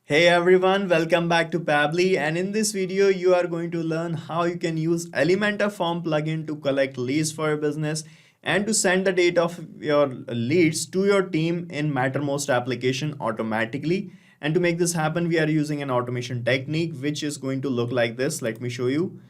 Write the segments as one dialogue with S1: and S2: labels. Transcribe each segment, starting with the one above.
S1: Hey everyone, welcome back to Pabbly, and in this video you are going to learn how you can use Elementor Form plugin to collect leads for your business and to send the data of your leads to your team in Mattermost application automatically. And to make this happen, we are using an automation technique which is going to look like this. Let me show you.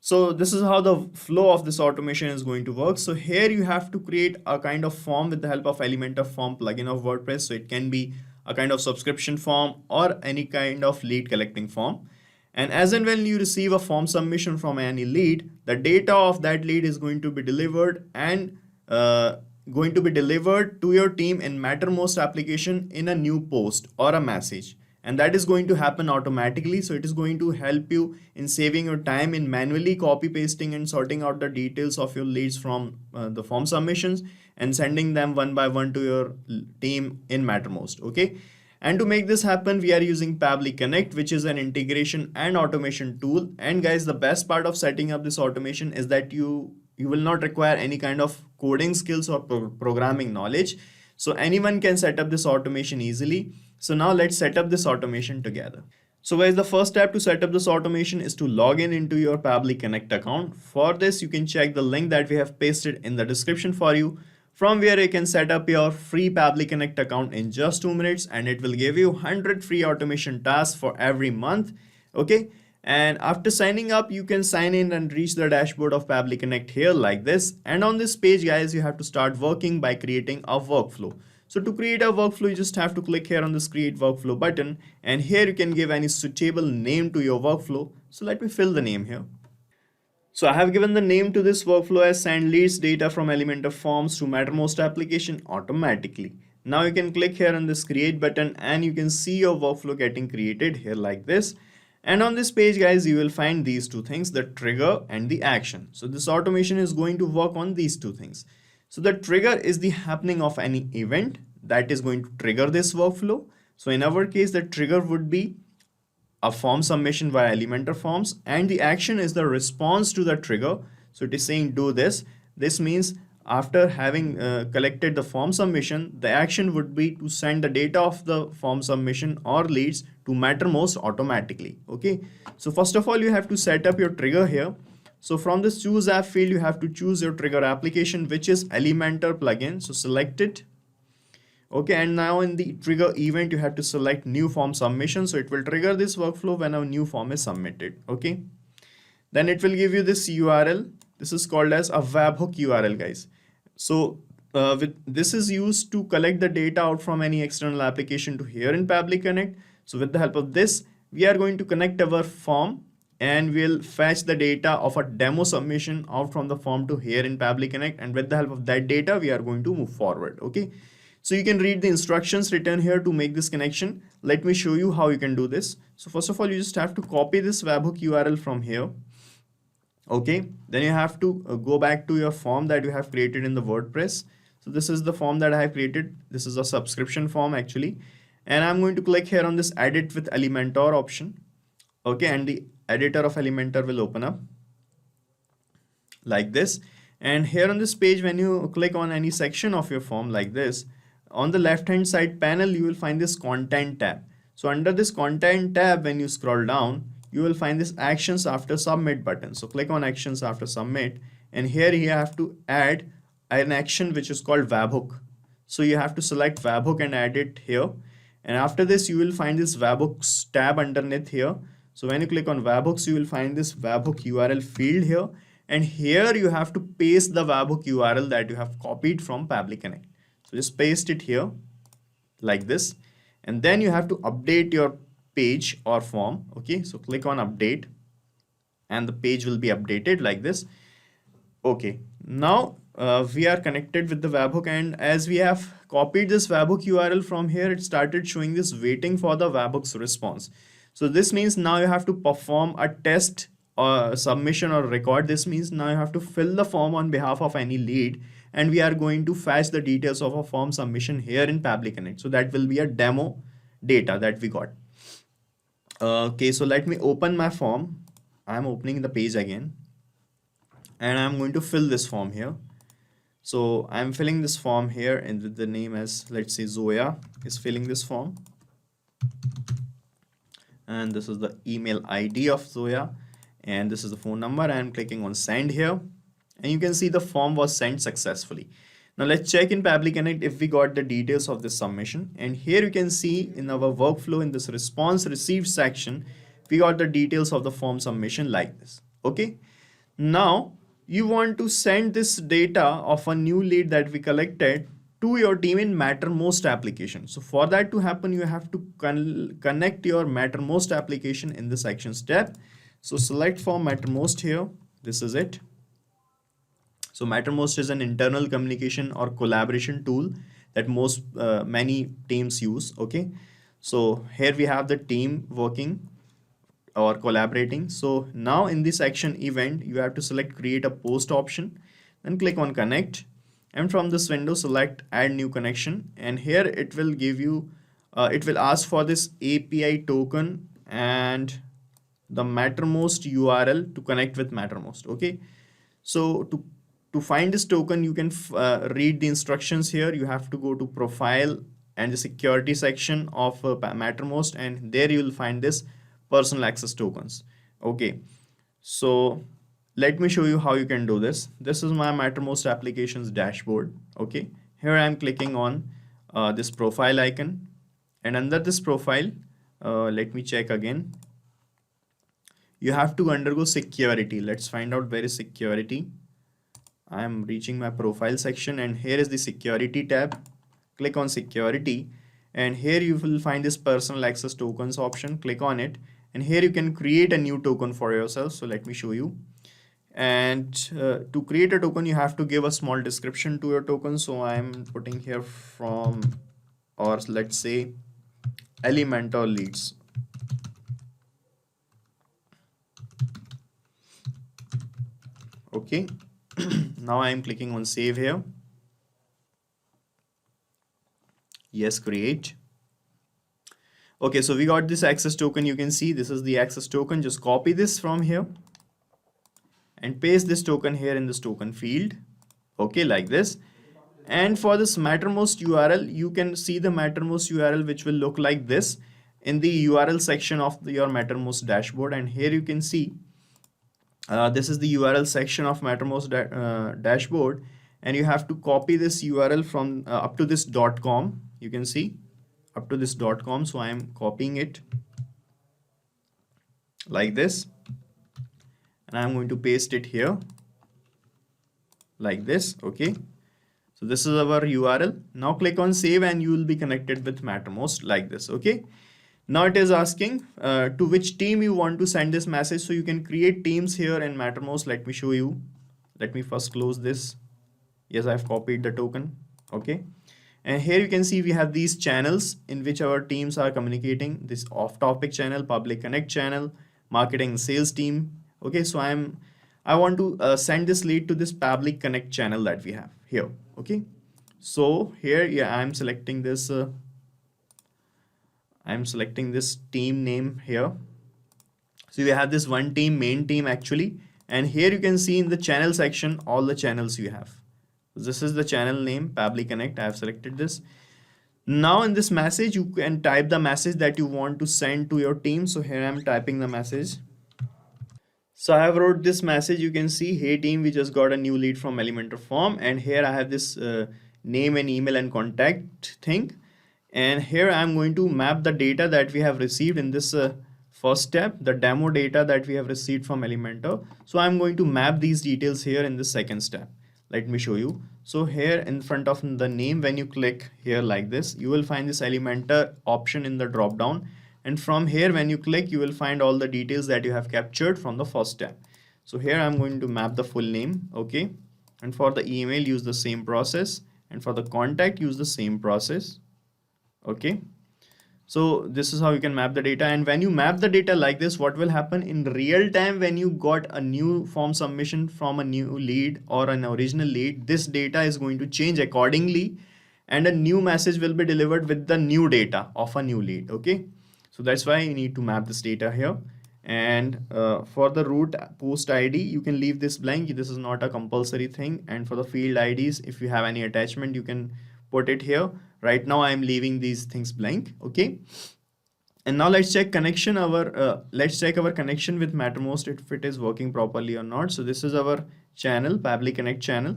S1: So this is how the flow of this automation is going to work. So here you have to create a kind of form with the help of Elementor Form plugin of WordPress. So it can be a kind of subscription form or any kind of lead collecting form. And as and when you receive a form submission from any lead, the data of that lead is going to be delivered and to your team in Mattermost application in a new post or a message, and that is going to happen automatically. So it is going to help you in saving your time in manually copy pasting and sorting out the details of your leads from the form submissions and sending them one by one to your team in Mattermost. Okay. And to make this happen, we are using Pabbly Connect, which is an integration and automation tool. And guys, the best part of setting up this automation is that you will not require any kind of coding skills or programming knowledge. So anyone can set up this automation easily. So now let's set up this automation together. So guys, the first step to set up this automation is to log in into your Pabbly Connect account. For this, you can check the link that we have pasted in the description for you, from where you can set up your free Pabbly Connect account in just 2 minutes, and it will give you 100 free automation tasks for every month. Okay. And after signing up, you can sign in and reach the dashboard of Pabbly Connect here like this. And on this page, guys, you have to start working by creating a workflow. So to create a workflow, you just have to click here on this create workflow button, and here you can give any suitable name to your workflow. So let me fill the name here. So I have given the name to this workflow as send leads data from Elementor Forms to Mattermost application automatically. Now you can click here on this create button and you can see your workflow getting created here like this. And on this page, guys, you will find these two things, the trigger and the action. So this automation is going to work on these two things. So the trigger is the happening of any event that is going to trigger this workflow. So in our case, the trigger would be a form submission via Elementor Forms, and the action is the response to the trigger. So it is saying do this. This means after having collected the form submission, the action would be to send the data of the form submission or leads to Mattermost automatically. Okay. So first of all, you have to set up your trigger here. So from this choose app field, you have to choose your trigger application, which is Elementor plugin. So select it. Okay, and now in the trigger event, you have to select new form submission. So it will trigger this workflow when a new form is submitted. Okay, then it will give you this URL. This is called as a webhook URL, guys. So this is used to collect the data out from any external application to here in Pabbly Connect. So with the help of this, we are going to connect our form and we'll fetch the data of a demo submission out from the form to here in Pabbly Connect. And with the help of that data, we are going to move forward. Okay. So you can read the instructions written here to make this connection. Let me show you how you can do this. So first of all, you just have to copy this webhook URL from here. Okay, then you have to go back to your form that you have created in the WordPress. So this is the form that I have created. This is a subscription form actually. And I'm going to click here on this edit with Elementor option. Okay, and the editor of Elementor will open up like this. And here on this page, when you click on any section of your form like this, on the left hand side panel, you will find this content tab. So under this content tab, when you scroll down, you will find this actions after submit button. So click on actions after submit, and here you have to add an action which is called webhook. So you have to select webhook and add it here. And after this, you will find this webhooks tab underneath here. So when you click on webhooks, you will find this webhook URL field here. And here you have to paste the webhook URL that you have copied from Pabbly Connect. So just paste it here like this, and then you have to update your page or form. Okay, so click on update and the page will be updated like this. Okay, now we are connected with the webhook, and as we have copied this webhook URL from here, it started showing this waiting for the webhook's response. So this means now you have to perform a test or submission or record. This means now you have to fill the form on behalf of any lead, and we are going to fetch the details of a form submission here in Pabbly Connect. So that will be a demo data that we got. Okay, so let me open my form. I'm opening the page again, and I'm going to fill this form here. So I'm filling this form here, and with the name as, let's say, Zoya is filling this form. and this is the email ID of Zoya, and this is the phone number. I'm clicking on send here, and you can see the form was sent successfully. Now let's check in Pabbly Connect if we got the details of this submission. And here you can see in our workflow in this response received section, we got the details of the form submission like this. Okay. Now you want to send this data of a new lead that we collected to your team in Mattermost application. So for that to happen, you have to connect your Mattermost application in this action step. So select for Mattermost here. This is it. So Mattermost is an internal communication or collaboration tool that many teams use. Okay. So here we have the team working or collaborating. So now in this action event, you have to select create a post option, then click on connect, and from this window select add new connection, and here it will give you it will ask for this API token and the Mattermost URL to connect with Mattermost. Okay, so to find this token, you can read the instructions here. You have to go to profile and the security section of Mattermost, and there you will find this personal access tokens. Okay, so let me show you how you can do this. This is my Mattermost applications dashboard. Okay, here I am clicking on this profile icon, and under this profile, let me check again. You have to undergo security. Let's find out where is security. I am reaching my profile section, and here is the security tab. Click on security, and here you will find this personal access tokens option. Click on it, and here you can create a new token for yourself. So let me show you. And to create a token, you have to give a small description to your token. So I'm putting here from, or let's say, Elementor leads. Okay. Now I am clicking on save here. Yes, create. Okay, so we got this access token. You can see this is the access token. Just copy this from here and paste this token here in this token field. Okay, like this. And for this Mattermost URL, you can see the Mattermost URL, which will look like this in the URL section of your Mattermost dashboard. And here you can see this is the URL section of Mattermost dashboard, and you have to copy this URL from up to this .com. You can see up to this .com. So I am copying it like this, and I'm going to paste it here like this. Okay, so this is our URL. Now click on save, and you will be connected with Mattermost like this. Okay. Now it is asking to which team you want to send this message. So you can create teams here in Mattermost. Let me show you. Let me first close this. Yes, I've copied the token. Okay. And here you can see we have these channels in which our teams are communicating. This off-topic channel, Pabbly Connect channel, marketing sales team. Okay, so I want to send this lead to this Pabbly Connect channel that we have here. Okay, so here, yeah, I'm selecting this. I'm selecting this team name here. So we have this one team, main team actually, and here you can see in the channel section all the channels you have. This is the channel name, Pabbly Connect. I have selected this. Now in this message, you can type the message that you want to send to your team. So here I'm typing the message. So I have wrote this message. You can see, hey team, we just got a new lead from Elementor Form, and here I have this name and email and contact thing. And here I'm going to map the data that we have received in this first step, the demo data that we have received from Elementor. So I'm going to map these details here in the second step. Let me show you. So here in front of the name, when you click here like this, you will find this Elementor option in the drop down. And from here, when you click, you will find all the details that you have captured from the first step. So here I'm going to map the full name. Okay. And for the email, use the same process. And for the contact, use the same process. Okay, so this is how you can map the data. And when you map the data like this, what will happen in real time when you got a new form submission from a new lead or an original lead, this data is going to change accordingly, and a new message will be delivered with the new data of a new lead. Okay, so that's why you need to map this data here. And for the root post ID, you can leave this blank. This is not a compulsory thing. And for the field IDs, if you have any attachment, you can put it here. Right now I am leaving these things blank. Okay, And now let's check our connection with Mattermost if it is working properly or not. So this is our channel, Pabbly Connect channel.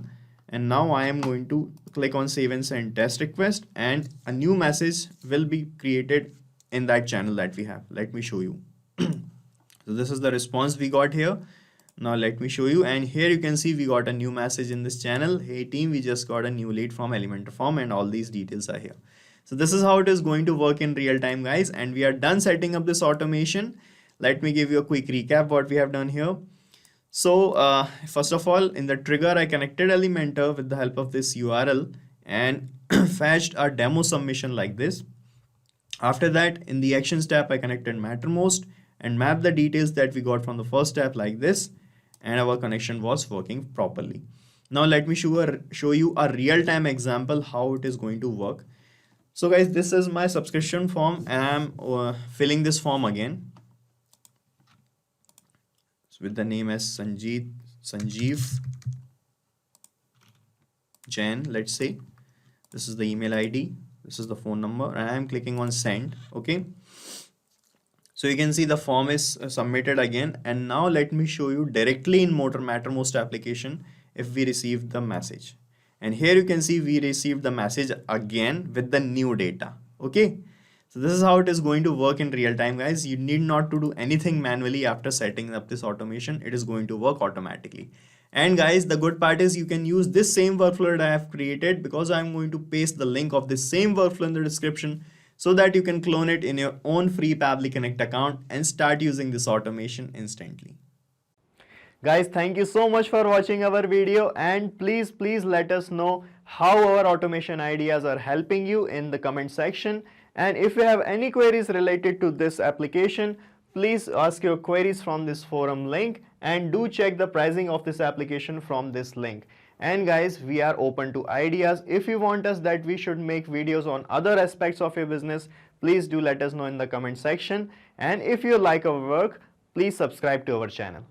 S1: And now I am going to click on save and send test request, and a new message will be created in that channel that we have. Let me show you. So this is the response we got here. Now let me show you, and here you can see we got a new message in this channel. Hey team, we just got a new lead from Elementor Form, and all these details are here. So this is how it is going to work in real time, guys, and we are done setting up this automation. Let me give you a quick recap what we have done here. So first of all, in the trigger, I connected Elementor with the help of this URL and fetched a demo submission like this. After that, in the actions tab, I connected Mattermost and mapped the details that we got from the first tab like this, and our connection was working properly. Now let me show you a real-time example how it is going to work. So guys, this is my subscription form, and I'm filling this form again. So with the name as Sanjeev Jain, let's say. This is the email ID. This is the phone number, and I'm clicking on send. Okay. So you can see the form is submitted again, and now let me show you directly in Mattermost application if we receive the message. And here you can see we received the message again with the new data. Okay. So this is how it is going to work in real time, guys. You need not to do anything manually after setting up this automation. It is going to work automatically. And guys, the good part is you can use this same workflow that I have created, because I'm going to paste the link of this same workflow in the description so that you can clone it in your own free Pabbly Connect account and start using this automation instantly. Guys, thank you so much for watching our video, and please let us know how our automation ideas are helping you in the comment section. And if you have any queries related to this application, please ask your queries from this forum link, and do check the pricing of this application from this link. And guys, we are open to ideas. If you want us that we should make videos on other aspects of your business, please do let us know in the comment section. And if you like our work, please subscribe to our channel.